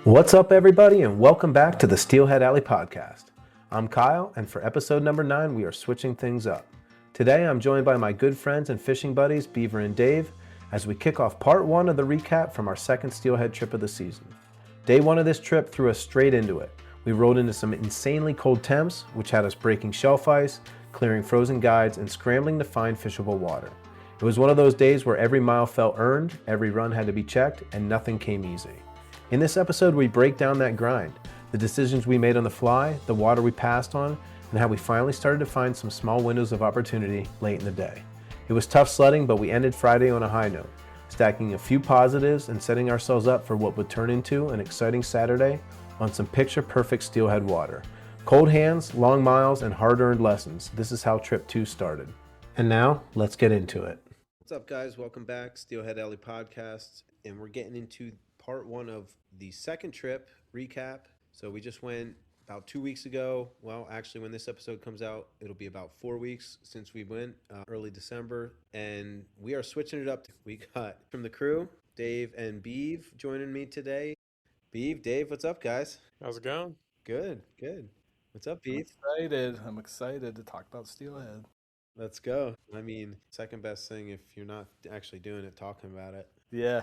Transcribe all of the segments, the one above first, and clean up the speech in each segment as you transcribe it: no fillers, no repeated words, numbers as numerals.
What's up, everybody, and welcome back to the Steelhead Alley podcast. I'm Kyle, and for episode number 9, we are switching things up. Today, I'm joined by my good friends and fishing buddies, Beaver and Dave, as we kick off part 1 of the recap from our second Steelhead trip of the season. Day 1 of this trip threw us straight into it. We rode into some insanely cold temps, which had us breaking shelf ice, clearing frozen guides, and scrambling to find fishable water. It was one of those days where every mile felt earned, every run had to be checked, and nothing came easy. In this episode, we break down that grind, the decisions we made on the fly, the water we passed on, and how we finally started to find some small windows of opportunity late in the day. It was tough sledding, but we ended Friday on a high note, stacking a few positives and setting ourselves up for what would turn into an exciting Saturday on some picture-perfect steelhead water. Cold hands, long miles, and hard-earned lessons. This is how Trip 2 started. And now, let's get into it. What's up, guys? Welcome back, Steelhead Alley Podcast, and we're getting into part 1 of the second trip recap. So we just went about 2 weeks ago. Well, actually, when this episode comes out, it'll be about 4 weeks since we went, early December. And we are switching it up. We got from the crew, Dave and Beav joining me today. Beav, Dave, what's up, guys? How's it going? Good. What's up, Beav? I'm excited to talk about Steelhead. Let's go. I mean, second best thing if you're not actually doing it, talking about it. Yeah.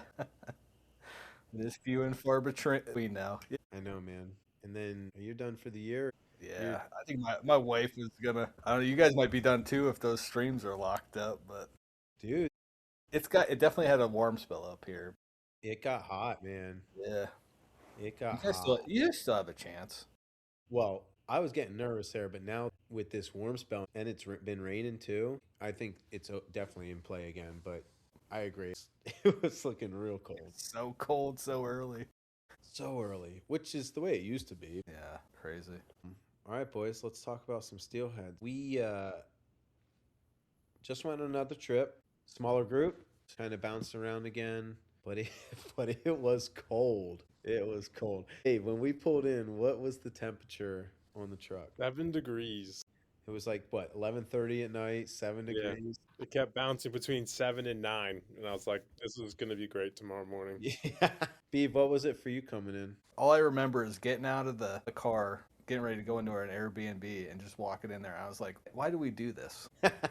This few and far between now. Yeah. I know, man. And then, are you done for the year? Yeah, I think my wife is gonna. I don't know. You guys might be done too if those streams are locked up, but Dude, it definitely had a warm spell up here. it got hot, man. Yeah, It got you guys hot. still have a chance. Well, I was getting nervous there, but now with this warm spell and it's been raining too, I think it's definitely in play again. But I agree. It was looking real cold. It's so cold so early. So early, which is the way it used to be. Yeah, crazy. All right, boys, let's talk about some steelhead. We just went on another trip, smaller group, kind of bounced around again, but it was cold. It was cold. Hey, when we pulled in, what was the temperature on the truck? 7 degrees. It was like what, 11:30 at night, 7 Yeah. degrees. It kept bouncing between 7 and 9. And I was like, this is going to be great tomorrow morning. Yeah. Beav, what was it for you coming in? All I remember is getting out of the car, getting ready to go into an Airbnb, and just walking in there. I was like, why do we do this?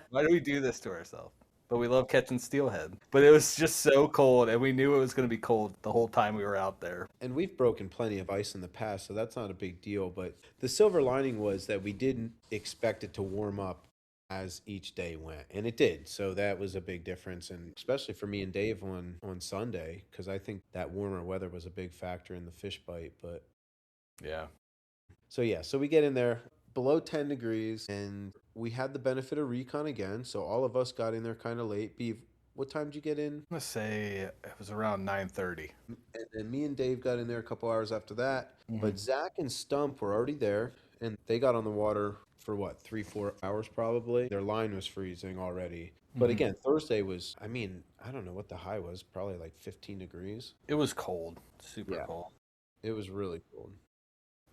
Why do we do this to ourselves? But we love catching steelhead. But it was just so cold, and we knew it was going to be cold the whole time we were out there. And we've broken plenty of ice in the past, so that's not a big deal. But the silver lining was that we didn't expect it to warm up as each day went, and it did. So that was a big difference, and especially for me and Dave on Sunday, because I think that warmer weather was a big factor in the fish bite. But Yeah. so we get in there below 10 degrees, and we had the benefit of recon again. So all of us got in there kind of late. Beav, what time did you get in? I'm going to say it was around 9:30. And then me and Dave got in there a couple hours after that. But Zach and Stump were already there, and they got on the water for what, 3-4 hours probably. Their line was freezing already. But again, Thursday was, I mean, I don't know what the high was, probably like 15 degrees. It was cold, super Yeah. cold. It was really cold.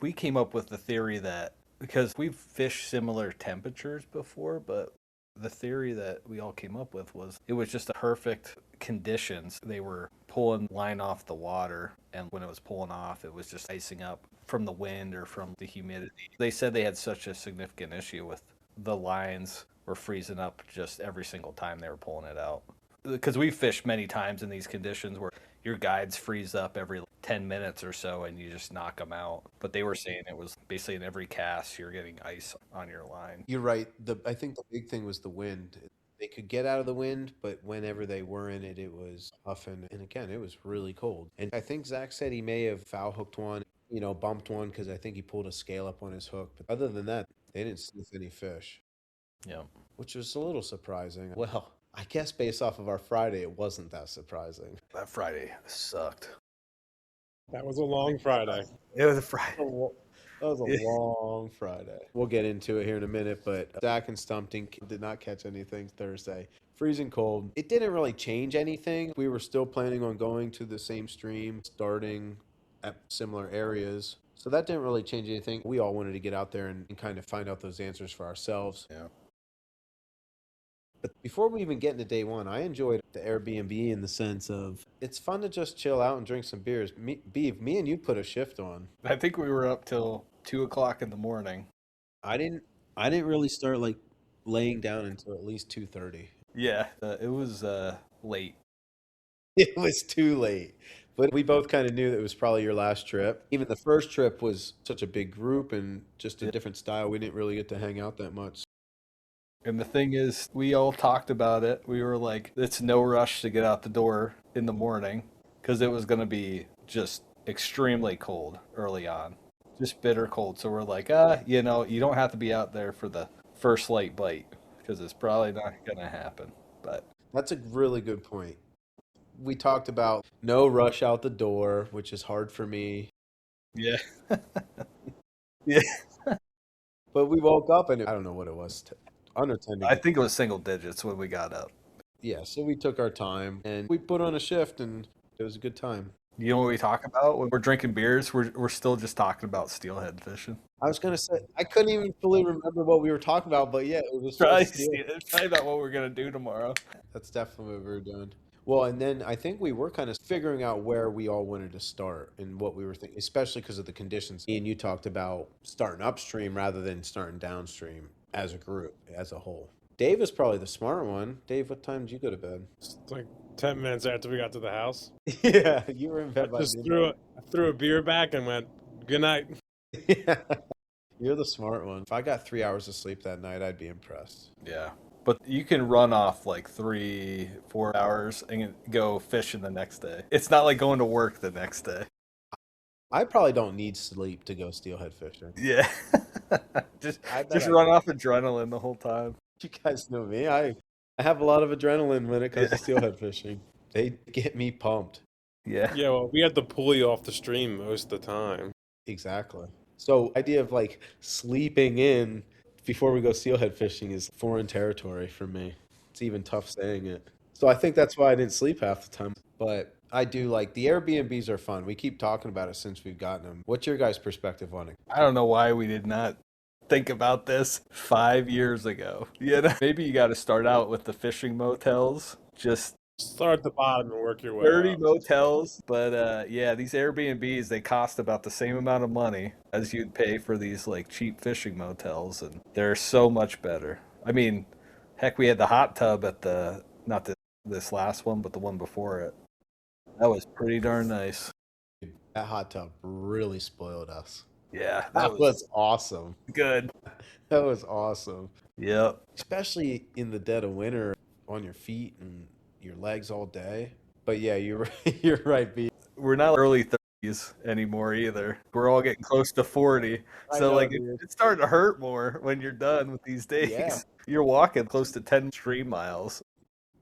We came up with the theory that, because we've fished similar temperatures before, but the theory that we all came up with was it was just a perfect conditions. They were pulling line off the water, and when it was pulling off, it was just icing up from the wind or from the humidity. They said they had such a significant issue with the lines were freezing up just every single time they were pulling it out. Because we fished many times in these conditions where your guides freeze up every 10 minutes or so and you just knock them out. But they were saying it was basically in every cast you're getting ice on your line. You're right. I think the big thing was the wind. They could get out of the wind, but whenever they were in it, it was huffing. And again, it was really cold. And I think Zach said he may have foul hooked one, bumped one, because I think he pulled a scale up on his hook. But other than that, they didn't sniff any fish. Yeah. Which was a little surprising. Well, I guess based off of our Friday, it wasn't that surprising. That Friday sucked. That was a long Friday. It was a Friday. That was a long Friday. We'll get into it here in a minute, but Zach and Stumpton did not catch anything Thursday. Freezing cold. It didn't really change anything. We were still planning on going to the same stream, starting at similar areas. So that didn't really change anything. We all wanted to get out there and kind of find out those answers for ourselves. Yeah. But before we even get into day one, I enjoyed the Airbnb in the sense of it's fun to just chill out and drink some beers. Me and you put a shift on. I think we were up till 2 o'clock in the morning. I didn't I didn't really start like laying down until at least 2:30. Yeah, it was late. It was too late. But we both kind of knew that it was probably your last trip. Even the first trip was such a big group and just a different style. We didn't really get to hang out that much. And the thing is, we all talked about it. We were like, it's no rush to get out the door in the morning because it was going to be just extremely cold early on, just bitter cold. So we're like, you don't have to be out there for the first light bite because it's probably not going to happen. But That's a really good point. We talked about no rush out the door, which is hard for me. yeah, yeah, But we woke up and I don't know what it was, under 10 I think it was single digits when we got up. Yeah, so we took our time and we put on a shift and it was a good time. You know what we talk about when we're drinking beers? We're still just talking about steelhead fishing. I was gonna say I couldn't even fully remember what we were talking about, but yeah, it was Probably, just steel. probably not what we're gonna do tomorrow. That's definitely what we were doing. Well, and then I think we were kind of figuring out where we all wanted to start and what we were thinking, especially because of the conditions. Me and you talked about starting upstream rather than starting downstream as a group, as a whole. Dave is probably the smart one. Dave, what time did you go to bed? It's like 10 minutes after we got to the house. Yeah, you were in I bed by just midnight. threw a beer back and went, good night. Yeah, you're the smart one. If I got 3 hours of sleep that night, I'd be impressed. Yeah. But you can run off like 3-4 hours and go fishing the next day. It's not like going to work the next day. I probably don't need sleep to go steelhead fishing. Yeah. just I bet just I run do. off adrenaline the whole time. You guys know me. I have a lot of adrenaline when it comes to Yeah. steelhead fishing. They get me pumped. Yeah. Yeah, well, we had to pull you off the stream most of the time. Exactly. So idea of like sleeping in before we go steelhead fishing is foreign territory for me. It's even tough saying it. So I think that's why I didn't sleep half the time. But I do like the Airbnbs are fun. We keep talking about it since we've gotten them. What's your guys' perspective on it? I don't know why we did not think about this 5 years ago. Maybe you got to start out with the fishing motels. Just Start at the bottom and work your way 30 up. motels, but yeah, these Airbnbs, they cost about the same amount of money as you'd pay for these like cheap fishing motels, and they're so much better. I mean, heck, we had the hot tub at the not this last one, but the one before it. That was pretty darn nice. That hot tub really spoiled us. Yeah, that That was was awesome. good. That was awesome. Yep. Especially in the dead of winter on your feet and your legs all day. But yeah, you're right. You're right, B. We're not early 30s anymore either. We're all getting close to 40. I So know, like dude. it's starting to hurt more when you're done with these days. Yeah. You're walking close to 10 stream miles.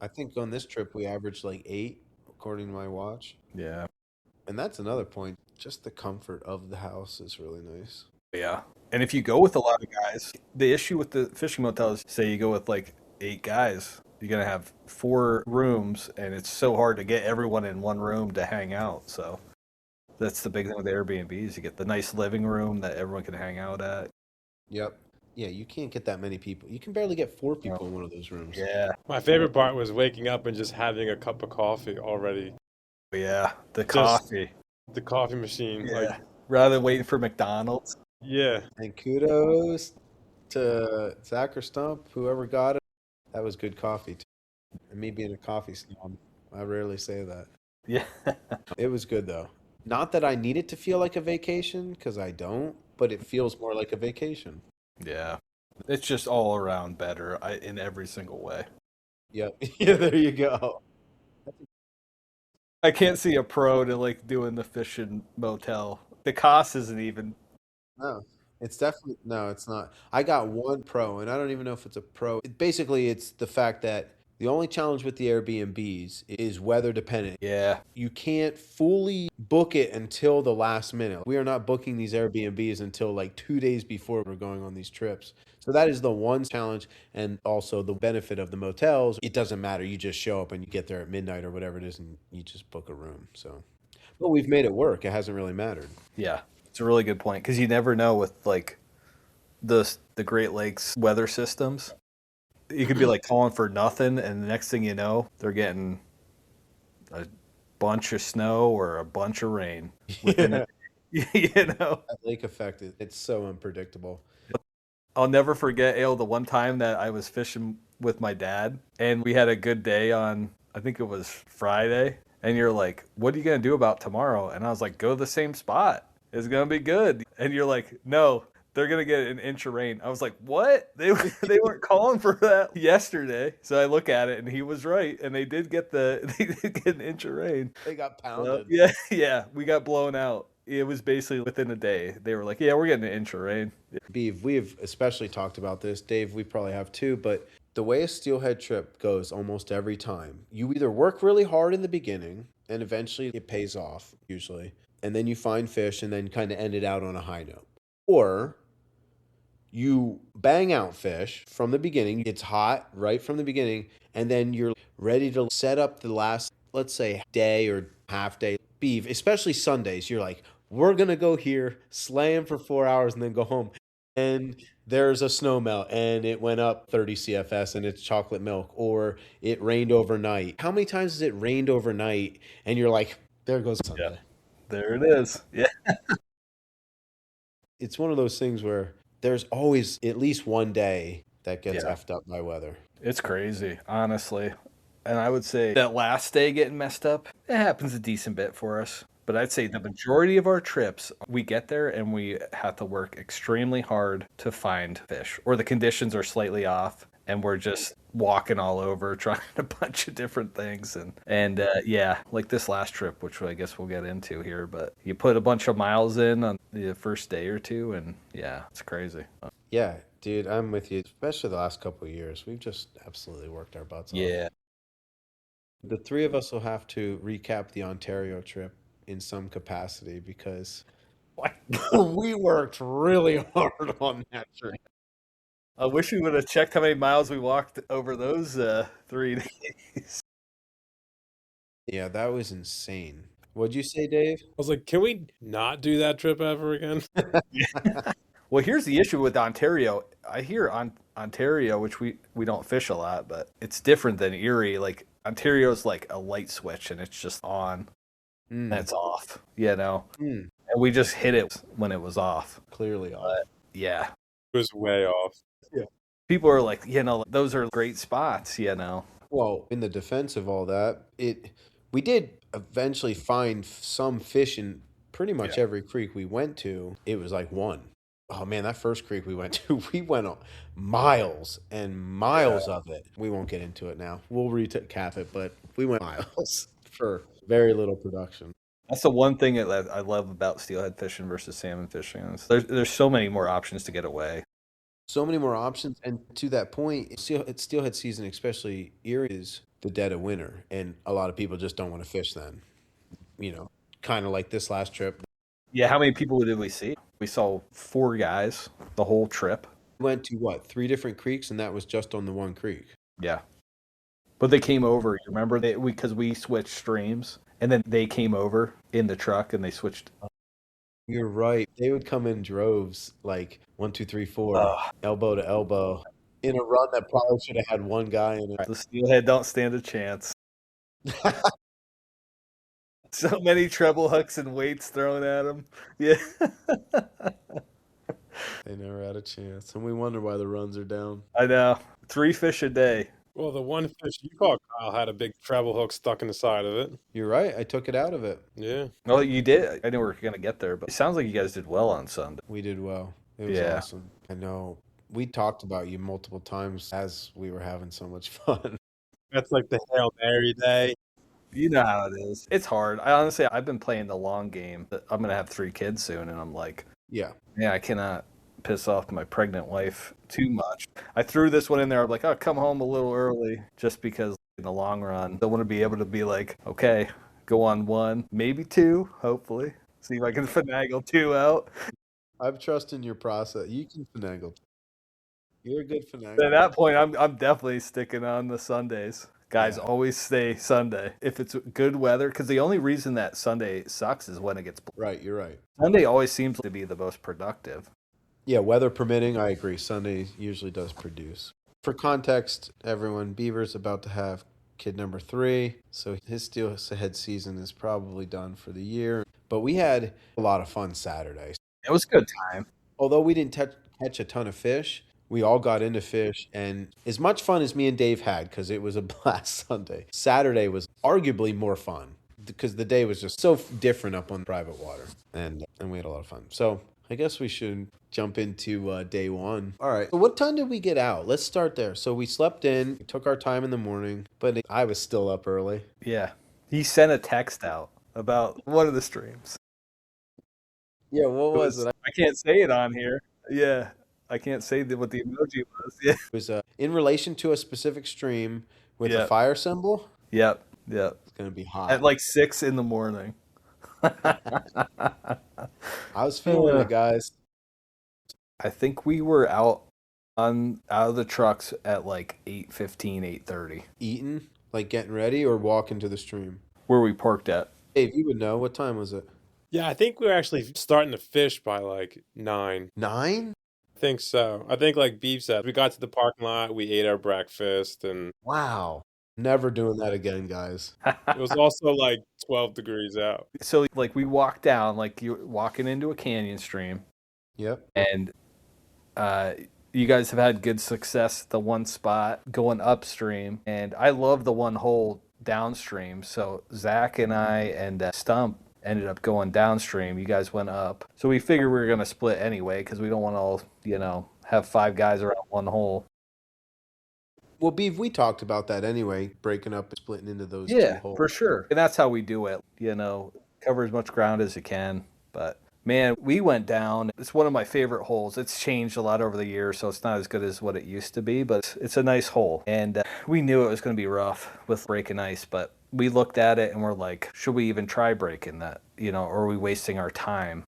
I think on this trip we averaged like 8, according to my watch. Yeah. And that's another point. Just the comfort of the house is really nice. Yeah. And if you go with a lot of guys, the issue with the fishing motels, say you go with like 8 guys, you're going to have 4 rooms, and it's so hard to get everyone in one room to hang out. So that's the big thing with the Airbnbs. You get the nice living room that everyone can hang out at. Yep. Yeah, you can't get that many people. You can barely get 4 people in one of those rooms. Yeah. My favorite part was waking up and just having a cup of coffee already. Yeah. The Just- coffee. The coffee machine. Yeah. Like, Rather than waiting for McDonald's. yeah. And kudos to Zach or Stump, whoever got it. That was good coffee, too. And me being a coffee snob, I rarely say that. Yeah. It was good, though. Not that I need it to feel like a vacation, because I don't, but it feels more like a vacation. Yeah. It's just all around better in every single way. Yep. Yeah, there you go. I can't see a pro to like doing the fishing motel. The cost isn't even. No, it's definitely, no, it's not. I got one pro, and I don't even know if it's a pro. Basically, it's the fact that the only challenge with the Airbnbs is weather dependent. Yeah. You can't fully book it until the last minute. We are not booking these Airbnbs until like 2 days before we're going on these trips. So that is the one challenge, and also the benefit of the motels. It doesn't matter. You just show up and you get there at midnight or whatever it is, and you just book a room. So, but we've made it work. It hasn't really mattered. Yeah. It's a really good point because you never know with like the Great Lakes weather systems. You could be like calling for nothing, and the next thing you know, they're getting a bunch of snow or a bunch of rain within a you know. That lake effect, it's so unpredictable. I'll never forget, Ale, the one time that I was fishing with my dad, and we had a good day on, I think it was Friday, and you're like, what are you going to do about tomorrow? And I was like, go to the same spot. It's going to be good. And you're like, no, they're going to get an inch of rain. I was like, what? They weren't calling for that yesterday. So I look at it, and he was right, and they did get an inch of rain. They got pounded. Yeah, we got blown out. It was basically within a day. They were like, yeah, we're getting an inch of rain. Beav, we have especially talked about this. Dave, we probably have too, but the way a steelhead trip goes almost every time, you either work really hard in the beginning and eventually it pays off, usually, and then you find fish and then kind of end it out on a high note. Or you bang out fish from the beginning, it's hot right from the beginning, and then you're ready to set up the last, let's say, day or half day. Beav, especially Sundays, you're like, we're going to go here, slay them for 4 hours, and then go home. And there's a snow melt, and it went up 30 CFS, and it's chocolate milk, or it rained overnight. How many times has it rained overnight, and you're like, there goes Sunday. Yeah. There it is. Yeah. It's one of those things where there's always at least one day that gets Yeah. effed up by weather. It's crazy, honestly. And I would say that last day getting messed up, it happens a decent bit for us. But I'd say the majority of our trips, we get there and we have to work extremely hard to find fish, or the conditions are slightly off and we're just walking all over trying a bunch of different things. And yeah, like this last trip, which I guess we'll get into here, but you put a bunch of miles in on the first day or two, and yeah, it's crazy. Yeah, dude, I'm with you. Especially the last couple of years, we've just absolutely worked our butts off. Yeah. The three of us will have to recap the Ontario trip in some capacity because we worked really hard on that trip. I wish we would have checked how many miles we walked over those 3 days. Yeah, that was insane. What'd you say, Dave? I was like, can we not do that trip ever again? Well, here's the issue with Ontario. I hear on Ontario, which we don't fish a lot, but it's different than Erie. Like Ontario's like a light switch, and it's just on, and it's off. You know, and we just hit it when it was off. Clearly off. But, yeah, It was way off. Yeah. people are like, those are great spots. Well, in the defense of all that, we did eventually find some fish in pretty much every creek we went to. It was like one. Oh man, that first creek we went to, we went on miles and miles of it. We won't get into it now. We'll recap it, but we went miles for very little production. That's the one thing that I love about steelhead fishing versus salmon fishing. There's so many more options to get away. So many more options, and to that point, steelhead season, especially Erie, is the dead of winter, and a lot of people just don't want to fish then. Kind of like this last trip. Yeah, how many people did we see? We saw 4 guys the whole trip. We went to 3 different creeks, and that was just on the one creek. Yeah. But they came over, you remember? Because we switched streams, and then they came over in the truck, and they switched. You're right. They would come in droves, like 1, 2, 3, 4, elbow to elbow, in a run that probably should have had one guy in it. The steelhead don't stand a chance. So many treble hooks and weights thrown at them. Yeah. They never had a chance, and we wonder why the runs are down. I know. 3 fish a day. Well, the one fish you caught, Kyle, had a big treble hook stuck in the side of it. You're right. I took it out of it. Yeah. Well, you did. I knew we were going to get there, but it sounds like you guys did well on Sunday. We did well. It was awesome. I know. We talked about you multiple times as we were having so much fun. That's like the Hail Mary day. You know how it is. It's hard. I've been playing the long game. I'm going to have 3 kids soon, and I'm like, yeah, I cannot piss off my pregnant wife too much. I threw this one in there. I'm like, come home a little early, just because in the long run, I want to be able to be like, okay, go on 1, maybe 2, hopefully. See if I can finagle 2 out. I'm trusting your process. You can finagle. You're a good finagle. At that point, I'm definitely sticking on the Sundays. Guys, always stay Sunday. If it's good weather, because the only reason that Sunday sucks is when it gets... Right, you're right. Sunday always seems to be the most productive. Yeah, weather permitting, I agree. Sunday usually does produce. For context, everyone, Beaver's about to have kid number 3, so his Steelhead season is probably done for the year. But we had a lot of fun Saturday. It was a good time. Although we didn't catch a ton of fish, we all got into fish, and as much fun as me and Dave had, because it was a blast Sunday, Saturday was arguably more fun because the day was just so different up on private water, and we had a lot of fun. So I guess we should jump into day one. All right. So what time did we get out? Let's start there. So we slept in, we took our time in the morning, but I was still up early. Yeah. He sent a text out about one of the streams. Yeah, what was it? I can't say it on here. Yeah. I can't say what the emoji was. Yeah. It was in relation to a specific stream with a Yep. fire symbol. Yep. It's going to be hot. At like 6 a.m. I was feeling it, guys. I think we were out of the trucks at like 8:15, 8:30. Eating, like getting ready, or walking to the stream? Where we parked at. Dave, you would know. What time was it? Yeah, I think we were actually starting to fish by like 9. 9? I think so. I think like Beef said, we got to the parking lot, we ate our breakfast, and Wow. Never doing that again, guys. it was also like 12 degrees out. So like we walked down, like you're walking into a canyon stream, Yep. and you guys have had good success at the one spot going upstream, and I love the one hole downstream. So Zach and I and Stump ended up going downstream. You guys went up. So we figured we were going to split anyway because we don't want to all, have 5 guys around one hole. Well, Beef, we talked about that anyway, breaking up and splitting into those 2 holes. For sure. And that's how we do it, cover as much ground as you can. But man, we went down. It's one of my favorite holes. It's changed a lot over the years, so it's not as good as what it used to be, but it's a nice hole. And we knew it was going to be rough with breaking ice, but we looked at it and we're like, should we even try breaking that? Or are we wasting our time?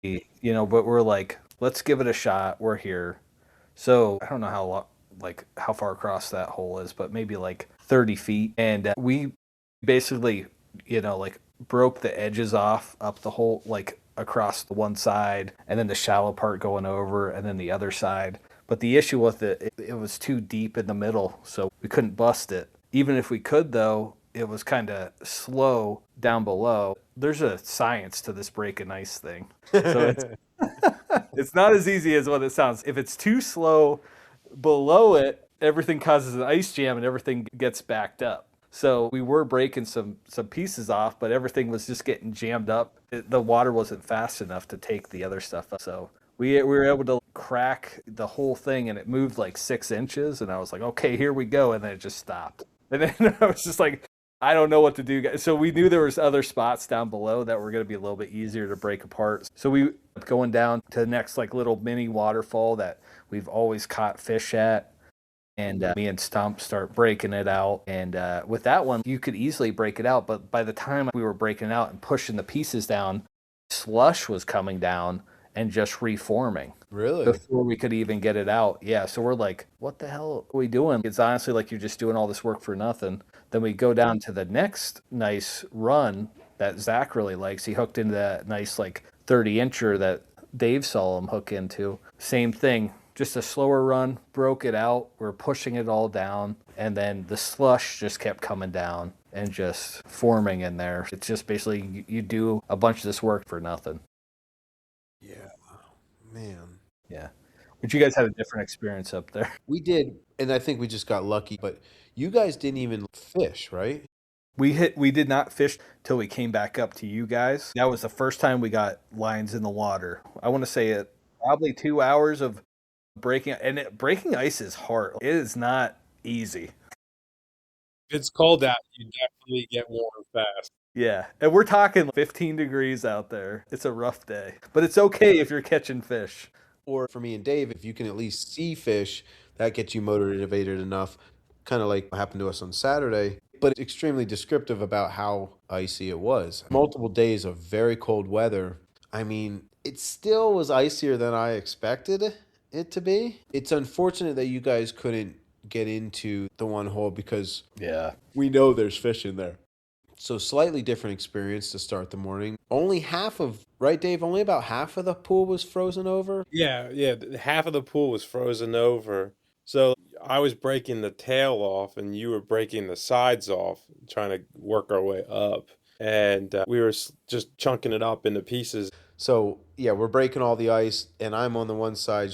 But we're like, let's give it a shot. We're here. So I don't know how far across that hole is, but maybe like 30 feet. And we basically, broke the edges off up the hole, like across the one side, and then the shallow part going over, and then the other side. But the issue with it was too deep in the middle, so we couldn't bust it. Even if we could, though, it was kind of slow down below. There's a science to this breaking ice thing. So it's not as easy as what it sounds. If it's too slow below it, everything causes an ice jam and everything gets backed up. So we were breaking some pieces off, but everything was just getting jammed up. The water wasn't fast enough to take the other stuff up. So we were able to crack the whole thing, and it moved like 6 inches. And I was like, okay, here we go. And then it just stopped. And then I was just like, I don't know what to do, guys. So we knew there was other spots down below that were going to be a little bit easier to break apart. So we going down to the next like little mini waterfall that we've always caught fish at. And me and Stump start breaking it out. And with that one, you could easily break it out. But by the time we were breaking it out and pushing the pieces down, slush was coming down and just reforming. Really? Before we could even get it out. Yeah, so we're like, what the hell are we doing? It's honestly like you're just doing all this work for nothing. Then we go down to the next nice run that Zach really likes. He hooked into that nice like 30-incher that Dave saw him hook into. Same thing. Just a slower run, broke it out. We're pushing it all down, and then the slush just kept coming down and just forming in there. It's just basically you do a bunch of this work for nothing. Yeah, man. Yeah. But you guys had a different experience up there. We did, and I think we just got lucky, but you guys didn't even fish, right? We did not fish till we came back up to you guys. That was the first time we got lines in the water. I want to say it probably 2 hours of breaking, and breaking ice is hard. It is not easy. If it's cold out, you definitely get warm fast. Yeah, and we're talking 15 degrees out there. It's a rough day, but it's okay if you're catching fish. Or for me and Dave, if you can at least see fish, that gets you motivated enough, kind of like what happened to us on Saturday, but it's extremely descriptive about how icy it was. Multiple days of very cold weather. I mean, it still was icier than I expected it to be. It's unfortunate that you guys couldn't get into the one hole because we know there's fish in there. So slightly different experience to start the morning. Right, Dave? Only about half of the pool was frozen over? Yeah, half of the pool was frozen over. So I was breaking the tail off and you were breaking the sides off, trying to work our way up. And we were just chunking it up into pieces. So, yeah, we're breaking all the ice, and I'm on the one side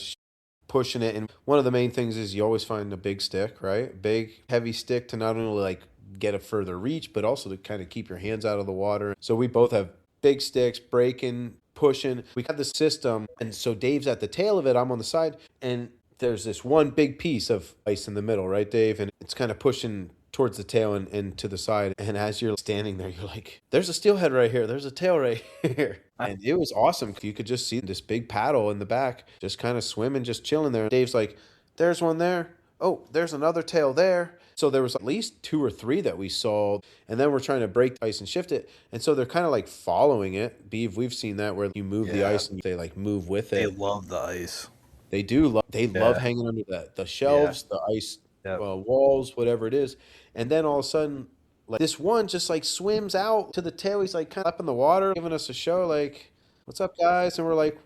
pushing it. And one of the main things is you always find a big stick, right? Big, heavy stick to not only like get a further reach, but also to kind of keep your hands out of the water. So we both have big sticks, breaking, pushing. We have the system. And so Dave's at the tail of it, I'm on the side, and there's this one big piece of ice in the middle, right, Dave? And it's kind of pushing towards the tail and to the side. And as you're standing there, you're like, there's a steelhead right here. There's a tail right here. And it was awesome. You could just see this big paddle in the back, just kind of swimming, just chilling there. Dave's like, there's one there. Oh, there's another tail there. So there was at least 2 or 3 that we saw. And then we're trying to break the ice and shift it. And so they're kind of like following it. Beav, we've seen that where you move the ice and they like move with it. They love the ice. They do. Love hanging under the shelves, the ice walls, whatever it is. And then all of a sudden, like this one just like swims out to the tail. He's like kind of up in the water, giving us a show. Like, "What's up, guys?" And we're like,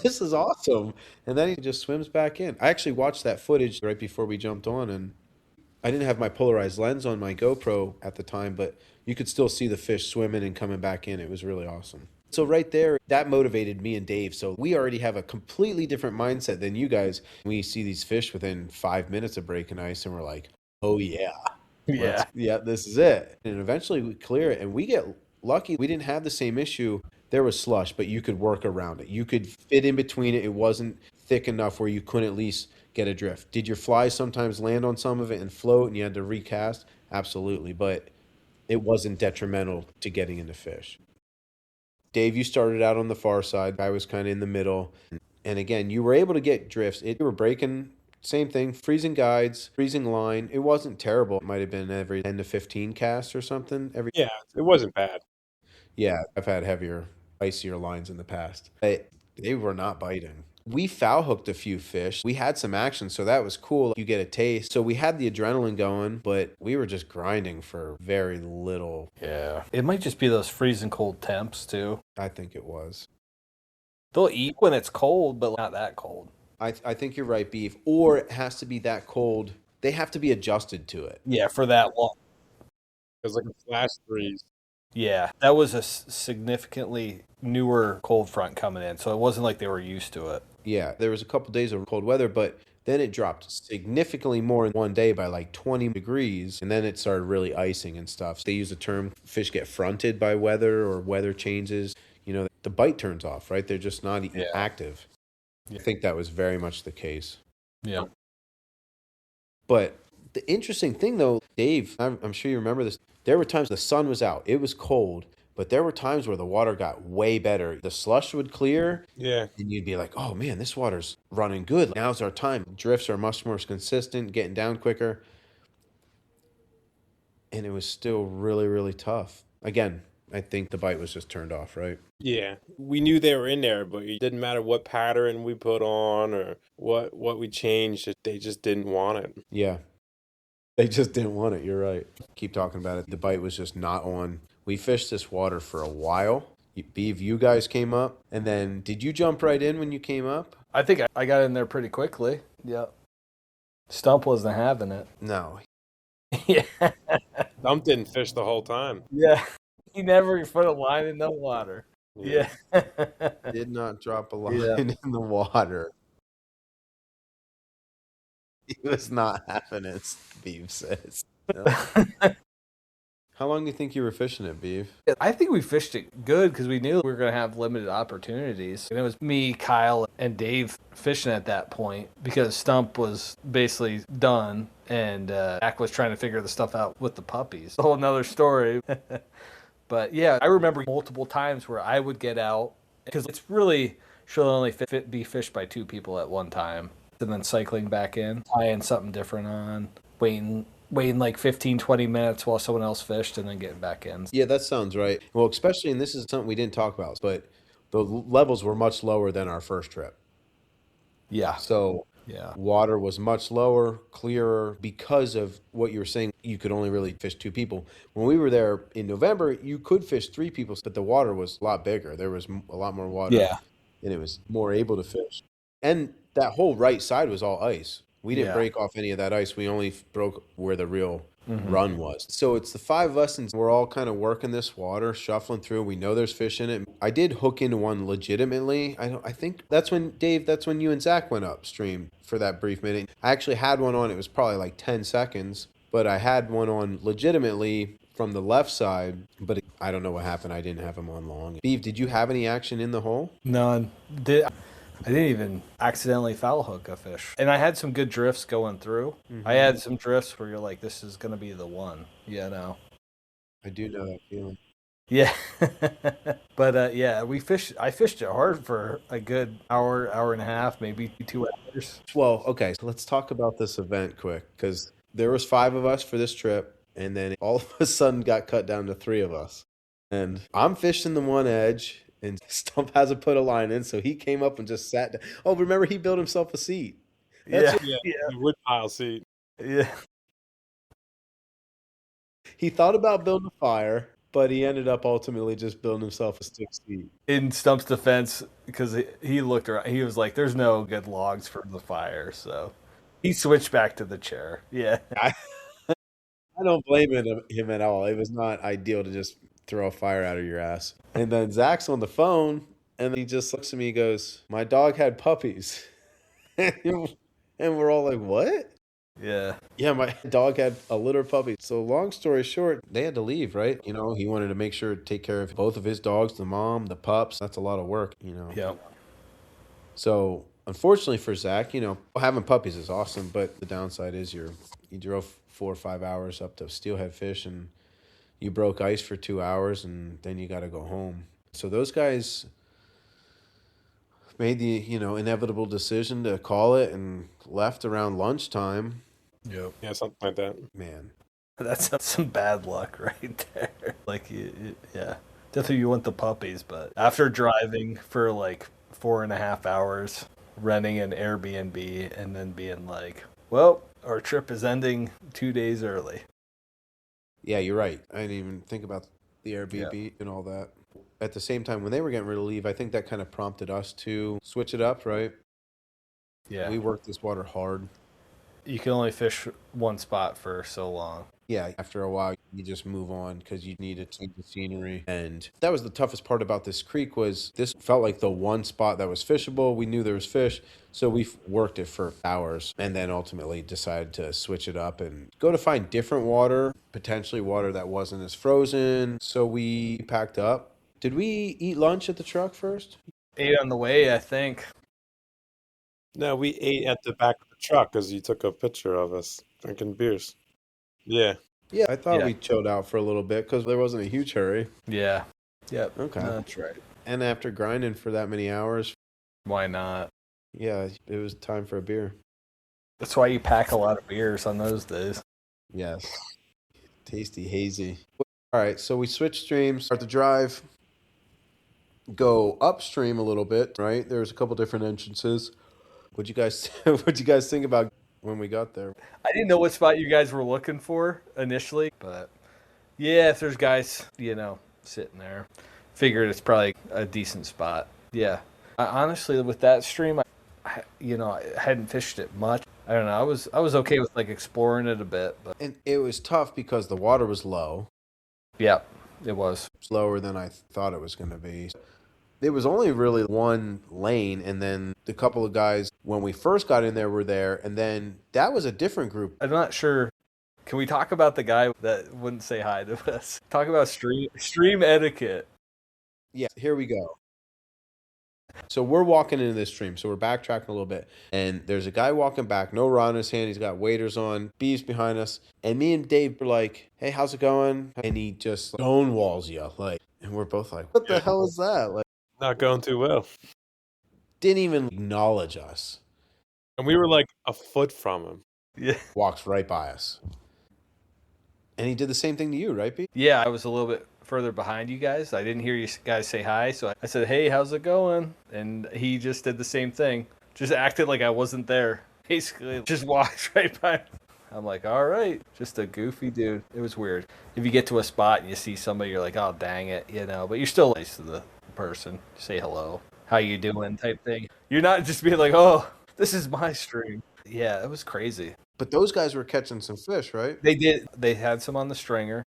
"This is awesome!" And then he just swims back in. I actually watched that footage right before we jumped on, and I didn't have my polarized lens on my GoPro at the time, but you could still see the fish swimming and coming back in. It was really awesome. So right there, that motivated me and Dave. So we already have a completely different mindset than you guys. We see these fish within 5 minutes of breaking ice, and we're like, oh, yeah. Yeah, this is it. And eventually we clear it, and we get lucky. We didn't have the same issue. There was slush, but you could work around it. You could fit in between it. It wasn't thick enough where you couldn't at least get a drift. Did your fly sometimes land on some of it and float, and you had to recast? Absolutely, but it wasn't detrimental to getting into fish. Dave, you started out on the far side. I was kind of in the middle. And again, you were able to get drifts. You were breaking, same thing, freezing guides, freezing line. It wasn't terrible. It might have been every 10 to 15 casts or something. Yeah, it wasn't bad. Yeah, I've had heavier, icier lines in the past. They were not biting. We foul hooked a few fish. We had some action, so that was cool. You get a taste. So we had the adrenaline going, but we were just grinding for very little. Yeah. It might just be those freezing cold temps, too. I think it was. They'll eat when it's cold, but not that cold. I think you're right, Beef. Or it has to be that cold. They have to be adjusted to it. Yeah, for that long. It was like a flash freeze. Yeah, that was a significantly newer cold front coming in, so it wasn't like they were used to it. Yeah, there was a couple days of cold weather, but then it dropped significantly more in one day by like 20 degrees, and then it started really icing and stuff. They use the term fish get fronted by weather or weather changes. You know, the bite turns off, right? They're just not active. Yeah. I think that was very much the case. Yeah. But the interesting thing, though, Dave, I'm sure you remember this, there were times the sun was out, it was cold, but there were times where the water got way better. The slush would clear, and you'd be like, oh man, this water's running good. Now's our time. Drifts are much more consistent, getting down quicker. And it was still really, really tough. Again, I think the bite was just turned off, right? Yeah. We knew they were in there, but it didn't matter what pattern we put on or what we changed. They just didn't want it. Yeah. They just didn't want it. You're right. Keep talking about it. The bite was just not on. We fished this water for a while. Beav, you guys came up. And then did you jump right in when you came up? I think I got in there pretty quickly. Yeah. Stump wasn't having it. No. Yeah. Stump didn't fish the whole time. Yeah. He never put a line in the water. Yeah. Did not drop a line in the water. He was not having it, Beav says. No. How long do you think you were fishing it, Beav? I think we fished it good because we knew we were going to have limited opportunities. And it was me, Kyle, and Dave fishing at that point because Stump was basically done and Jack was trying to figure the stuff out with the puppies. A whole nother story. But yeah, I remember multiple times where I would get out because it's really should only be fished by 2 people at one time. And then cycling back in, tying something different on, waiting like 15, 20 minutes while someone else fished and then getting back in. Yeah, that sounds right. Well, especially, and this is something we didn't talk about, but the levels were much lower than our first trip. Yeah. So water was much lower, clearer because of what you were saying. You could only really fish 2 people. When we were there in November, you could fish 3 people, but the water was a lot bigger. There was a lot more water. Yeah. And it was more able to fish. And that whole right side was all ice. We didn't Yeah. break off any of that ice. We only broke where the real run was. So it's the 5 of us, and we're all kind of working this water, shuffling through. We know there's fish in it. I did hook into one legitimately. I think that's when, Dave, that's when you and Zach went upstream for that brief minute. I actually had one on. It was probably like 10 seconds, but I had one on legitimately from the left side, but I don't know what happened. I didn't have him on long. Beeve, did you have any action in the hole? None. I didn't even accidentally foul hook a fish. And I had some good drifts going through. I had some drifts where you're like, this is going to be the one, you know? I do know that feeling. Yeah. But yeah, I fished it hard for a good hour and a half, maybe 2 hours. Well, okay, so let's talk about this event quick, because there was 5 of us for this trip, and then all of a sudden got cut down to 3 of us. And I'm fishing the one edge, and Stump hasn't put a line in, so he came up and just sat down. Oh, remember, he built himself a seat. Yeah. Yeah, the wood pile seat. Yeah. He thought about building a fire, but he ended up ultimately just building himself a stick seat. In Stump's defense, because he looked around, he was like, there's no good logs for the fire, so he switched back to the chair. Yeah. I don't blame him at all. It was not ideal to just throw a fire out of your ass. And then Zach's on the phone, and he just looks at me and goes, "My dog had puppies." And we're all like, "What?" Yeah. Yeah, my dog had a litter of puppies. So long story short, they had to leave, right? You know, he wanted to make sure to take care of both of his dogs, the mom, the pups. That's a lot of work, you know. Yeah. So unfortunately for Zach, you know, having puppies is awesome, but the downside is you drove 4 or 5 hours up to Steelhead fish, and you broke ice for 2 hours, and then you got to go home. So those guys made the, you know, inevitable decision to call it and left around lunchtime. Yep. Yeah, something like that. Man, That's some bad luck right there. Like, yeah. Definitely you want the puppies, but after driving for like 4.5 hours, renting an Airbnb, and then being like, well, our trip is ending 2 days early. yeah, you're right. I didn't even think about the Airbnb and all that. At the same time, when they were getting ready to leave, I think that kind of prompted us to switch it up, right? Yeah. We worked this water hard. You can only fish one spot for so long. Yeah, after a while, you just move on because you need to change the scenery. And that was the toughest part about this creek was this felt like the one spot that was fishable. We knew there was fish, so we worked it for hours and then ultimately decided to switch it up and go to find different water, potentially water that wasn't as frozen. So we packed up. Did we eat lunch at the truck first? Ate on the way, I think. No, we ate at the back of the truck because you took a picture of us drinking beers. Yeah. Yeah, I thought Yeah. we chilled out for a little bit because there wasn't a huge hurry. Yeah. Yep. Okay. That's right. And after grinding for that many hours, Why not? yeah, it was time for a beer. That's why you pack a lot of beers on those days. Yes. Tasty, hazy. All right, so we switch streams, start the drive, go upstream a little bit, right? There's a couple different entrances. What'd you guys think about when we got there? I didn't know what spot you guys were looking for initially, but yeah, if there's guys, you know, sitting there, figured it's probably a decent spot. Yeah. Honestly, with that stream, I hadn't fished it much. I don't know. I was okay with like exploring it a bit, but And it was tough because the water was low. yeah, it was. It's lower than I thought it was going to be. There was only really one lane, and then the couple of guys, when we first got in there, were there, and then that was a different group. I'm not sure. Can we talk about the guy that wouldn't say hi to us? Talk about stream etiquette. Yeah, here we go. So we're walking into this stream, so we're backtracking a little bit, and there's a guy walking back, no rod in his hand, he's got waders on, Beeves behind us, and me and Dave were like, "Hey, how's it going?" And he just stonewalls you, like, and we're both like, "What the hell is that?" Like, Not going too well. didn't even acknowledge us. And we were like a foot from him. Yeah. Walks right by us. And he did the same thing to you, right, Pete? Yeah, I was a little bit further behind you guys. I didn't hear you guys say hi, so I said, "Hey, how's it going?" And he just did the same thing. Just acted like I wasn't there. Basically, just walked right by. I'm like, all right, just a goofy dude. It was weird. If you get to a spot and you see somebody, you're like, oh, dang it, you know. But you're still nice to the person. Say hello, how you doing, type thing. You're not just being like, oh, this is my stream. Yeah, it was crazy. But those guys were catching some fish, right? They did. They had some on the stringer.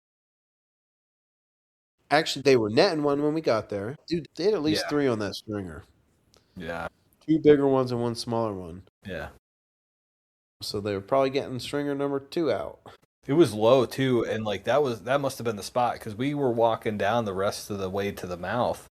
Actually, they were netting one when we got there. Dude, they had at least Yeah. 3 on that stringer. Yeah. 2 bigger ones and 1 smaller one. Yeah. So they were probably getting stringer number 2 out. It was low too, and like that must have been the spot because we were walking down the rest of the way to the mouth,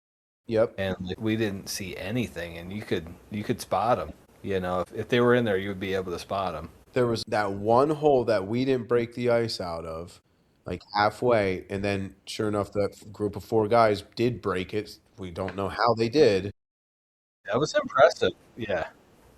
Yep. and like, we didn't see anything, and you could spot them. You know, if they were in there, you would be able to spot them. There was that one hole that we didn't break the ice out of, like halfway, and then sure enough, that group of 4 guys did break it. We don't know how they did. That was impressive. Yeah,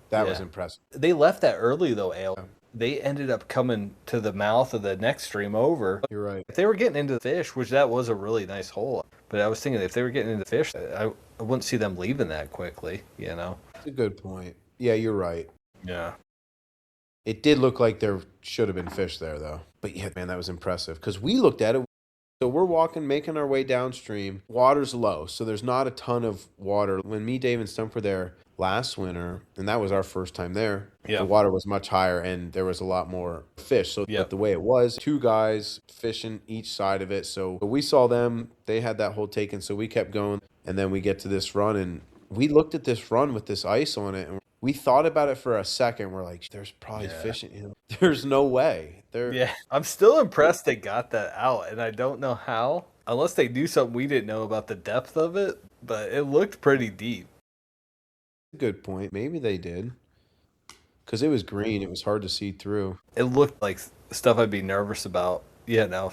That Yeah. was impressive. they left that early though, Ale. Yeah. They ended up coming to the mouth of the next stream over. You're right. If they were getting into the fish, which that was a really nice hole, but I was thinking if they were getting into fish, I wouldn't see them leaving that quickly. You know. That's a good point. Yeah, you're right. Yeah. It did look like there should have been fish there, though. But yeah, man, that was impressive. Because we looked at it. So we're walking, making our way downstream. Water's low, so there's not a ton of water. When me, Dave, and Stump were there last winter, and that was our first time there, Yeah. the water was much higher and there was a lot more fish. So Yeah. the way it was, 2 guys fishing each side of it. So we saw them. They had that hole taken, so we kept going. And then we get to this run, and we looked at this run with this ice on it, and we thought about it for a second. We're like, there's probably fish in here. There's no way. Yeah, I'm still impressed they got that out, and I don't know how, unless they do something we didn't know about the depth of it, but it looked pretty deep. Good point. Maybe they did. Because it was green. It was hard to see through. It looked like stuff I'd be nervous about,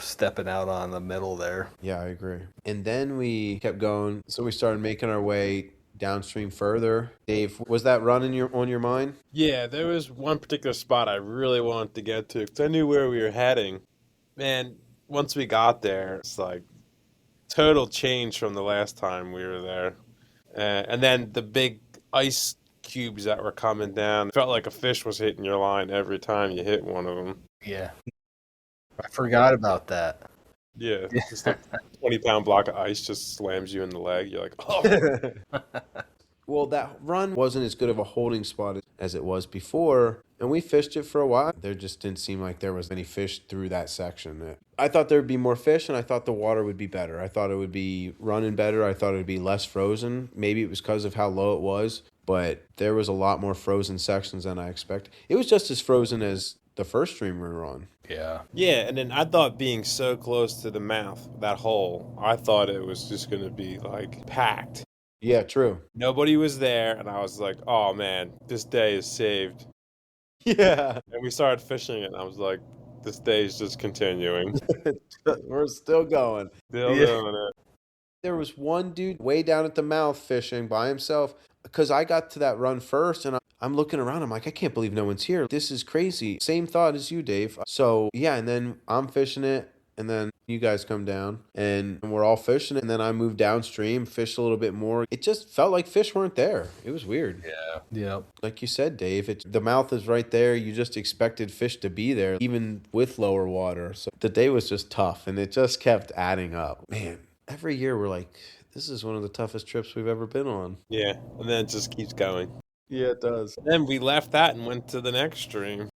stepping out on the middle there. Yeah, I agree. And then we kept going. So we started making our way downstream further. Dave, was that run on your mind? Yeah, there was one particular spot I really wanted to get to because I knew where we were heading. Man, once we got there, it's like total change from the last time we were there. And then the big ice cubes that were coming down, it felt like a fish was hitting your line every time you hit one of them. Yeah. I forgot about that. Yeah, just like a 20-pound block of ice just slams you in the leg. You're like, oh. Well, that run wasn't as good of a holding spot as it was before, and we fished it for a while. There just didn't seem like there was any fish through that section. I thought there would be more fish, and I thought the water would be better. I thought it would be running better. I thought it would be less frozen. Maybe it was because of how low it was, but there was a lot more frozen sections than I expected. It was just as frozen as the first stream we were on. Yeah. Yeah, and then I thought being so close to the mouth, that hole, I thought it was just going to be like packed. Yeah, true. Nobody was there, and I was like, oh man, this day is saved. Yeah. And we started fishing it, and I was like, this day is just continuing. We're still going. Still doing it. There was one dude way down at the mouth fishing by himself because I got to that run first, and I'm looking around. I'm like, I can't believe no one's here. This is crazy. Same thought as you, Dave. So, yeah, and then I'm fishing it, and then you guys come down, and we're all fishing it, and then I moved downstream, fished a little bit more. It just felt like fish weren't there. It was weird. Yeah. Yep. Like you said, Dave, the mouth is right there. You just expected fish to be there, even with lower water. So the day was just tough, and it just kept adding up. Man, every year we're like, this is one of the toughest trips we've ever been on. Yeah, and then it just keeps going. Yeah, it does. Then we left that and went to the next stream.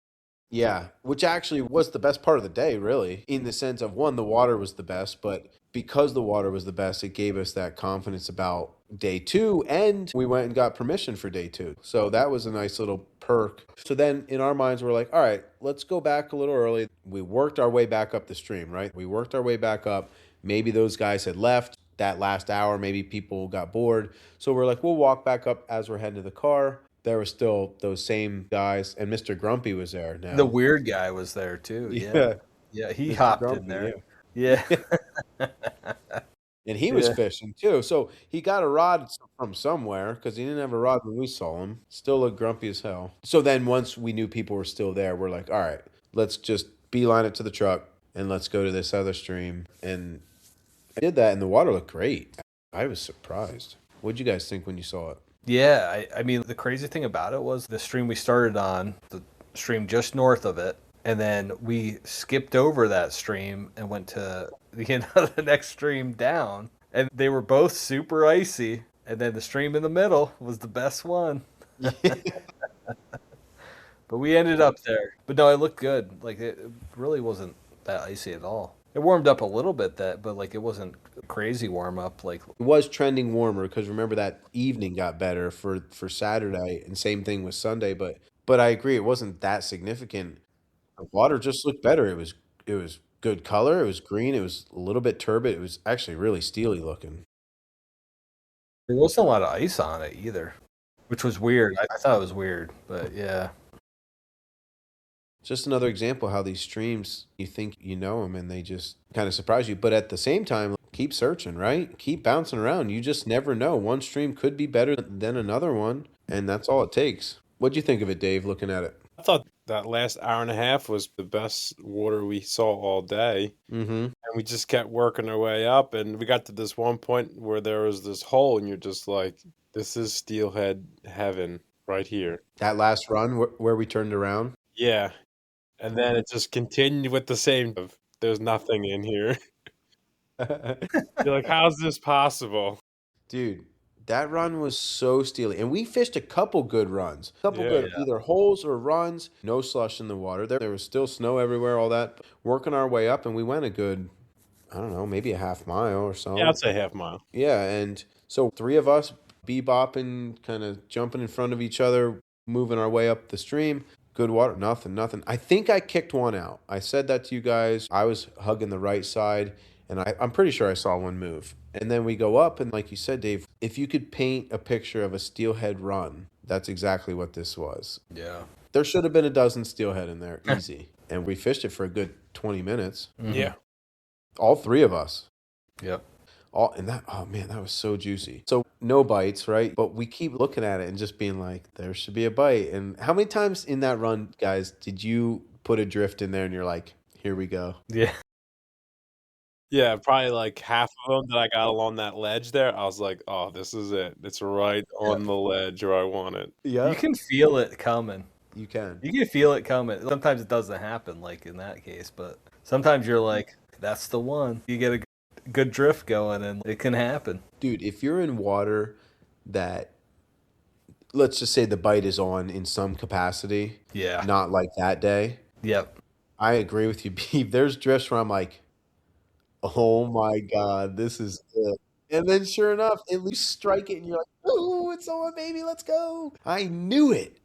Yeah, which actually was the best part of the day, really, in the sense of, one, the water was the best, but because the water was the best, it gave us that confidence about day 2, and we went and got permission for day 2. So that was a nice little perk. So then in our minds, we're like, all right, let's go back a little early. We worked our way back up the stream, right? We worked our way back up. Maybe those guys had left that last hour. Maybe people got bored. So we're like, we'll walk back up as we're heading to the car. There were still those same guys, and Mr. Grumpy was there now. The weird guy was there too. Yeah. Yeah, he Mr. hopped Grumpy, in there. Yeah. And he was Yeah. fishing too. So he got a rod from somewhere because he didn't have a rod when we saw him. Still looked grumpy as hell. So then once we knew people were still there, we're like, all right, let's just beeline it to the truck and let's go to this other stream. And I did that, and the water looked great. I was surprised. What'd you guys think when you saw it? Yeah, I mean, the crazy thing about it was the stream we started on, the stream just north of it, and then we skipped over that stream and went to the next stream down, and they were both super icy, and then the stream in the middle was the best one. But we ended up there. But no, it looked good. Like it really wasn't that icy at all. It warmed up a little bit, but like it wasn't crazy warm up. Like It was trending warmer because remember that evening got better for Saturday, and same thing with Sunday. But I agree, it wasn't that significant. The water just looked better. It was good color. It was green. It was a little bit turbid. It was actually really steely looking. there wasn't a lot of ice on it either, which was weird. I thought it was weird, but yeah. Just another example how these streams, you think you know them and they just kind of surprise you. But at the same time, keep searching, right? Keep bouncing around. You just never know. One stream could be better than another one, and that's all it takes. What'd you think of it, Dave, looking at it? I thought that last hour and a half was the best water we saw all day. Mm-hmm. And we just kept working our way up, and we got to this one point where there was this hole, and you're just like, this is Steelhead heaven right here. That last run where we turned around. Yeah. And then it just continued with the same of, there's nothing in here. You're like, how's this possible? Dude, that run was so steely. And we fished a couple good runs. A couple good Yeah. either holes or runs. No slush in the water. There was still snow everywhere, all that. Working our way up, and we went a good, I don't know, maybe a half mile or so. Yeah, I'd say half mile. Yeah, and so three of us bebopping, kind of jumping in front of each other, moving our way up the stream. Good water, nothing. I think I kicked one out. I said that to you guys. I was hugging the right side, and I'm pretty sure I saw one move. And then we go up, and like you said, Dave, if you could paint a picture of a steelhead run, that's exactly what this was. Yeah. There should have been a dozen steelhead in there, easy. And we fished it for a good 20 minutes. Mhm. Yeah. All three of us. Yep. Oh man, that was so juicy. So no bites, right? But we keep looking at it and just being like, there should be a bite. And how many times in that run, guys, did you put a drift in there and you're like, here we go? Yeah. Yeah, probably like half of them that I got along that ledge there. I was like, oh, this is it. It's right on the ledge where I want it. Yeah, You can feel it coming. you can. You can feel it coming. Sometimes it doesn't happen, like in that case, but sometimes you're like, that's the one. You get a good drift going, and it can happen. Dude, if you're in water that, let's just say the bite is on in some capacity, Yeah. not like that day, Yep. I agree with you, Beef. There's drifts where I'm like, oh my God, this is it. And then sure enough, you strike it and you're like, oh, it's on, baby, let's go. I knew it.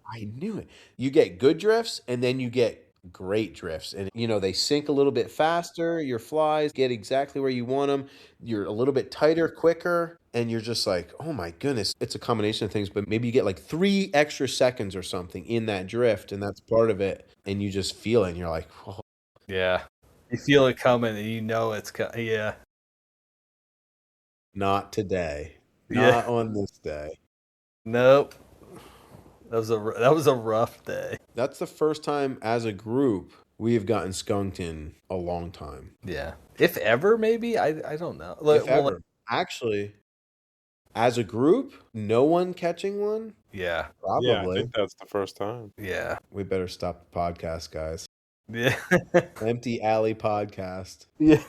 You get good drifts and then you get great drifts. And, they sink a little bit faster. Your flies get exactly where you want them. You're a little bit tighter, quicker. And you're just like, oh my goodness. It's a combination of things, but maybe you get like 3 extra seconds or something in that drift. And that's part of it. And you just feel it and you're like, oh. Yeah. You feel it coming, and you know it's coming. Yeah. Not today. Yeah. Not on this day. Nope. That was a rough day. That's the first time as a group we have gotten skunked in a long time. Yeah. If ever, maybe. I don't know. If ever. Actually, as a group, no one catching one? Yeah. Probably. Yeah, I think that's the first time. Yeah. We better stop the podcast, guys. Yeah. Empty Alley podcast. Yeah.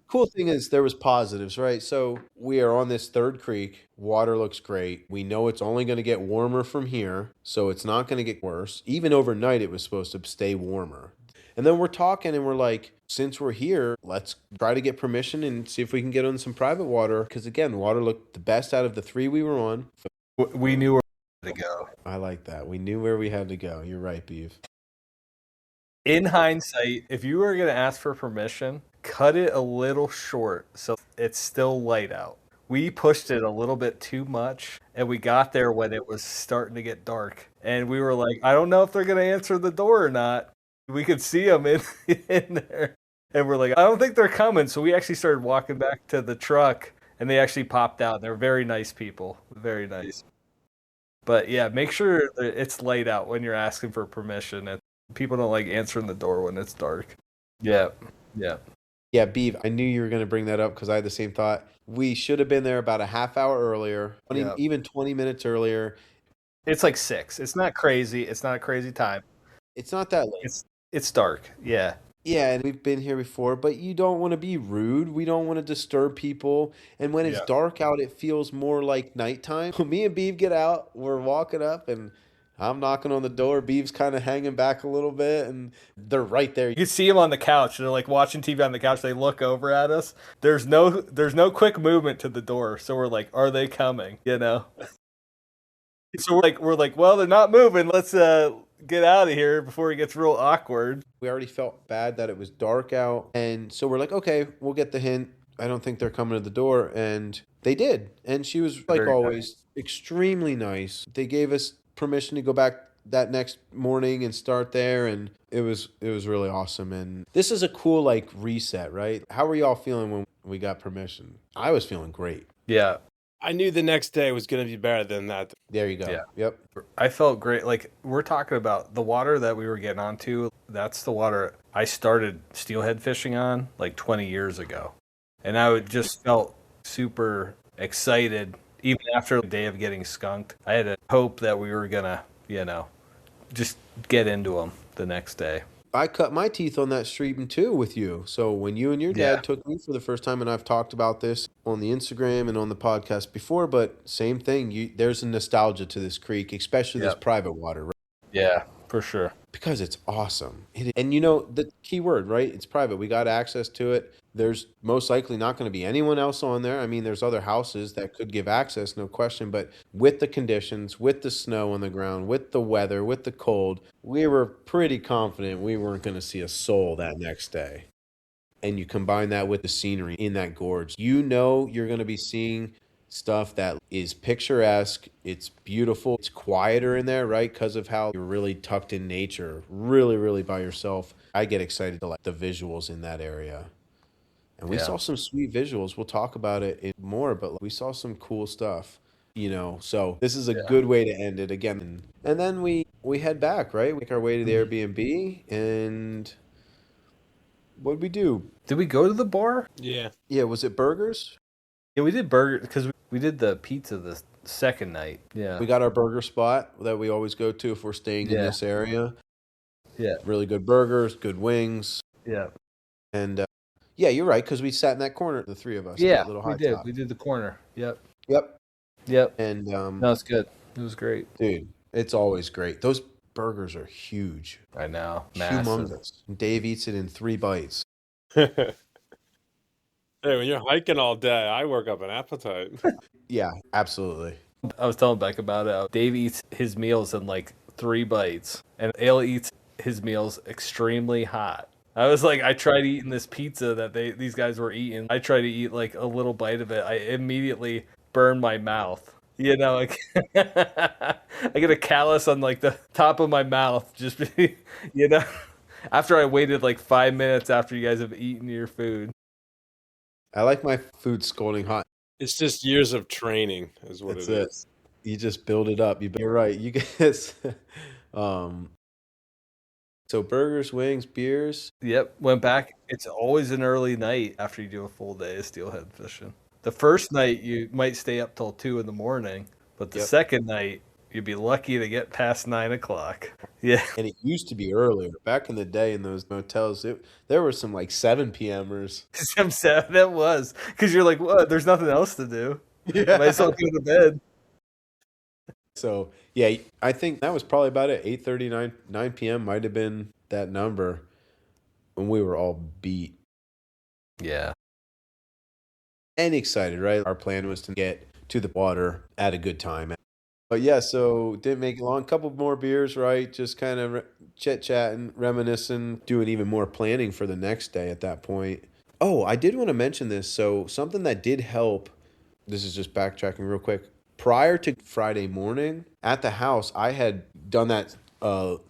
Cool thing is there was positives, right? So we are on this third creek. Water looks great. We know it's only going to get warmer from here, so it's not going to get worse. Even overnight, it was supposed to stay warmer. And then we're talking and we're like, since we're here, let's try to get permission and see if we can get on some private water. Because again, water looked the best out of the 3 we were on. We knew where to go. I like that. We knew where we had to go. You're right, Beef. In hindsight, if you were going to ask for permission, cut it a little short so it's still light out. We pushed it a little bit too much, and we got there when it was starting to get dark. And we were like, I don't know if they're going to answer the door or not. We could see them in there. And we're like, I don't think they're coming. So we actually started walking back to the truck, and they actually popped out. They're very nice people. Very nice. But yeah, make sure that it's light out when you're asking for permission. And people don't like answering the door when it's dark. Yeah. Yeah. Yeah, Beav, I knew you were going to bring that up because I had the same thought. We should have been there about a half hour earlier, even 20 minutes earlier. It's like 6. It's not crazy. It's not a crazy time. It's not that late. It's dark. Yeah. Yeah, and we've been here before, but you don't want to be rude. We don't want to disturb people. And when it's Yeah. dark out, it feels more like nighttime. Me and Beeve get out, we're walking up, and I'm knocking on the door. Beeve's kind of hanging back a little bit, and they're right there. You can see them on the couch. They're like watching TV on the couch. They look over at us. There's no quick movement to the door. So we're like, are they coming? You know. So we're like, well, they're not moving. Let's get out of here before it gets real awkward. We already felt bad that it was dark out, and so we're like, okay, we'll get the hint. I don't think they're coming to the door, and they did. And she was, like Very always, extremely nice. They gave us permission to go back that next morning and start there, and it was really awesome. And this is a cool like reset, right? How were y'all feeling when we got permission? I was feeling great. Yeah. I knew the next day was going to be better than that. There you go. Yeah. Yep. I felt great. Like, we're talking about the water that we were getting onto. That's the water I started steelhead fishing on like 20 years ago. And I just felt super excited. Even after the day of getting skunked, I had a hope that we were going to, just get into them the next day. I cut my teeth on that stream too with you. So when you and your dad took me for the first time, and I've talked about this on the Instagram and on the podcast before, but same thing. There's a nostalgia to this creek, especially this private water, right? Yeah, for sure. Because it's awesome. And you know, the key word, right? It's private. We got access to it. There's most likely not going to be anyone else on there. I mean, there's other houses that could give access, no question. But with the conditions, with the snow on the ground, with the weather, with the cold, we were pretty confident we weren't going to see a soul that next day. And you combine that with the scenery in that gorge, you know you're going to be seeing stuff that is picturesque. It's beautiful. It's quieter in there, right? Because of how you're really tucked in nature, really, really by yourself. I get excited to like the visuals in that area. And we saw some sweet visuals. We'll talk about it more, but we saw some cool stuff, So this is a good way to end it again. And then we head back, right? We make our way to the Airbnb, and what'd we do? Did we go to the bar? Yeah. Yeah, was it burgers? Yeah, we did burger because we did the pizza the second night. Yeah. We got our burger spot that we always go to if we're staying in this area. Yeah. Really good burgers, good wings. Yeah. And yeah, you're right, because we sat in that corner, the three of us. Yeah, that little we high did. top. We did the corner. Yep. Yep. And no, it's good. It was great. dude, it's always great. Those burgers are huge. I know. Massive. Humongous. Dave eats it in 3 bites. Hey, when you're hiking all day, I work up an appetite. Yeah, absolutely. I was telling Beck about it. Dave eats his meals in like 3 bites, and Ale eats his meals extremely hot. I was like, I tried eating this pizza that these guys were eating. I tried to eat like a little bite of it. I immediately burned my mouth. Like I get a callus on like the top of my mouth, just after I waited like 5 minutes after you guys have eaten your food. I like my food scalding hot. It's just years of training is what That's it is. You just build it up. You're right. You guys. So burgers, wings, beers. Yep, went back. It's always an early night after you do a full day of steelhead fishing. The first night you might stay up till 2 a.m, but the second night you'd be lucky to get past 9 o'clock. Yeah, and it used to be earlier back in the day in those motels. There were some like 7 p.m.ers. Some 7. That was because you're like, what? There's nothing else to do. Yeah. Might as well go to bed. So yeah, I think that was probably about it. 8:30, 9 p.m. might have been that number, when we were all beat. Yeah. And excited, right? Our plan was to get to the water at a good time. But yeah, so didn't make it long. Couple more beers, right? Just kind of chit-chatting, reminiscing, doing even more planning for the next day at that point. Oh, I did want to mention this. So something that did help, this is just backtracking real quick. Prior to Friday morning, at the house, I had done that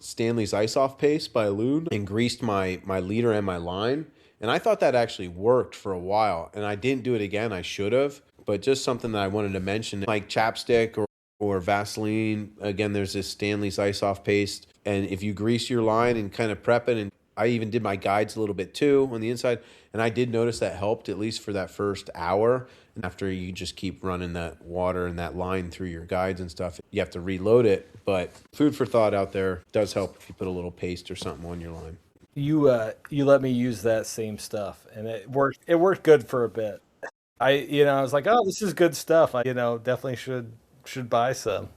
Stanley's Ice-Off paste by Loon and greased my leader and my line. And I thought that actually worked for a while. And I didn't do it again. I should have. But just something that I wanted to mention, like chapstick or Vaseline. Again, there's this Stanley's Ice-Off paste. And if you grease your line and kind of prep it, and I even did my guides a little bit too on the inside. And I did notice that helped, at least for that first hour. And after you just keep running that water and that line through your guides and stuff, you have to reload it. But food for thought out there, does help if you put a little paste or something on your line. You let me use that same stuff, and it worked. It worked good for a bit. I was like, oh, this is good stuff. Definitely should buy some.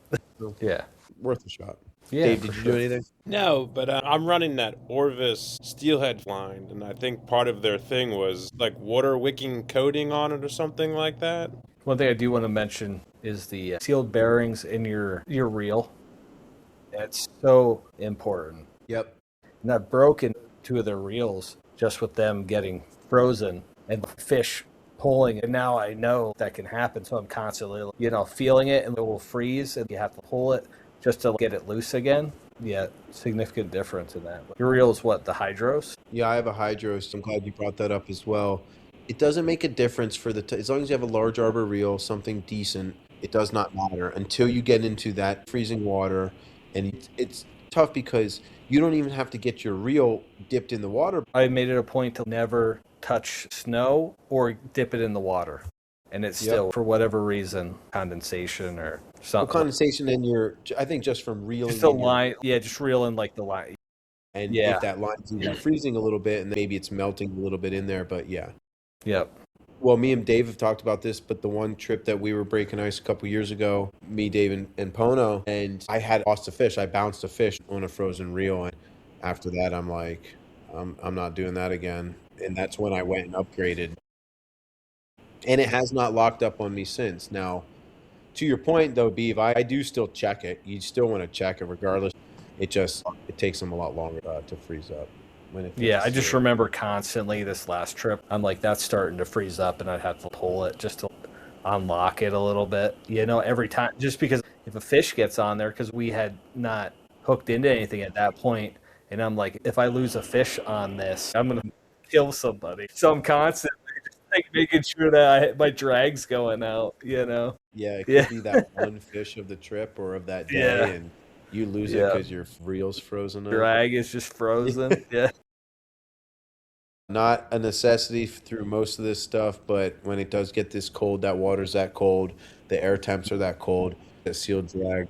Yeah, Worth a shot. yeah, Dave, for did you sure. do anything? No, but I'm running that Orvis Steelhead line, and I think part of their thing was like water wicking coating on it or something like that. One thing I do want to mention is the sealed bearings in your reel. That's so important. Yep. And I've broken two of their reels just with them getting frozen and fish pulling. And now I know that can happen. So I'm constantly, feeling it and it will freeze and you have to pull it just to get it loose again. Yeah, significant difference in that. Your reel is what, the Hydros? Yeah, I have a hydro, so I'm glad you brought that up as well. It doesn't make a difference for as long as you have a large arbor reel, something decent, it does not matter until you get into that freezing water. And it's tough because you don't even have to get your reel dipped in the water. I made it a point to never touch snow or dip it in the water. And it's Yep. still, for whatever reason, condensation or Well, something. condensation I think just from reeling Just the in your, line, yeah, just reeling like the line. and Yeah. if that line's even freezing a little bit and maybe it's melting a little bit in there, but yeah. Yep. Well, me and Dave have talked about this, but the one trip that we were breaking ice a couple years ago, me, Dave, and Pono, and I had lost a fish. I bounced a fish on a frozen reel, and after that, I'm like, I'm not doing that again. And that's when I went and upgraded. And it has not locked up on me since. Now, to your point, though, Beav, I do still check it. You still want to check it regardless. It takes them a lot longer to freeze up. Yeah, I just remember constantly this last trip, I'm like, that's starting to freeze up, and I'd have to pull it just to unlock it a little bit, every time. Just because if a fish gets on there, because we had not hooked into anything at that point, and I'm like, if I lose a fish on this, I'm going to kill somebody. So I'm constantly just making sure that my drag's going out, Yeah, it could be that one fish of the trip or of that day, and you lose it because your reel's frozen up. Drag is just frozen. Yeah. Not a necessity through most of this stuff, but when it does get this cold, that water's that cold, the air temps are that cold, that sealed drag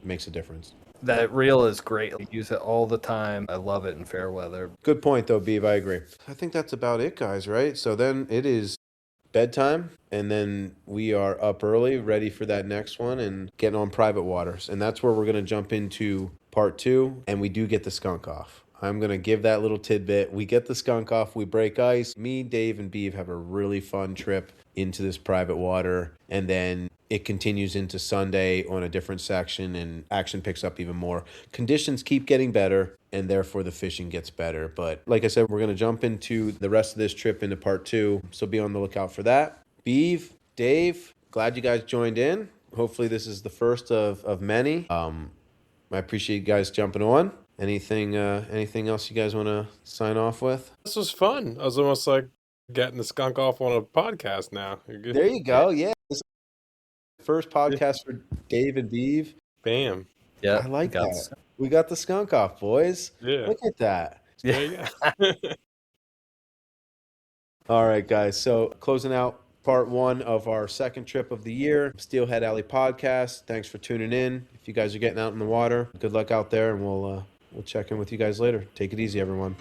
makes a difference. That reel is great. I use it all the time. I love it in fair weather. Good point, though, Beav. I agree. I think that's about it, guys, right? So then it is bedtime, and then we are up early, ready for that next one, and getting on private waters. And that's where we're going to jump into part 2, and we do get the skunk off. I'm going to give that little tidbit. We get the skunk off, we break ice. Me, Dave, and Beav have a really fun trip into this private water, and then it continues into Sunday on a different section, and action picks up even more. Conditions keep getting better, and therefore the fishing gets better. But like I said, we're going to jump into the rest of this trip into part 2, so be on the lookout for that. Beav, Dave, glad you guys joined in. Hopefully this is the first of many. I appreciate you guys jumping on. Anything else you guys want to sign off with? This was fun. I was almost like getting the skunk off on a podcast now. There you go. Yeah. This is the first podcast for Dave and Beav. Bam. Yeah. I like that. We got the skunk off, boys. Yeah. Look at that. There you go. All right, guys. So closing out part 1 of our second trip of the year, Steelhead Alley Podcast. Thanks for tuning in. If you guys are getting out in the water, good luck out there, and we'll check in with you guys later. Take it easy, everyone.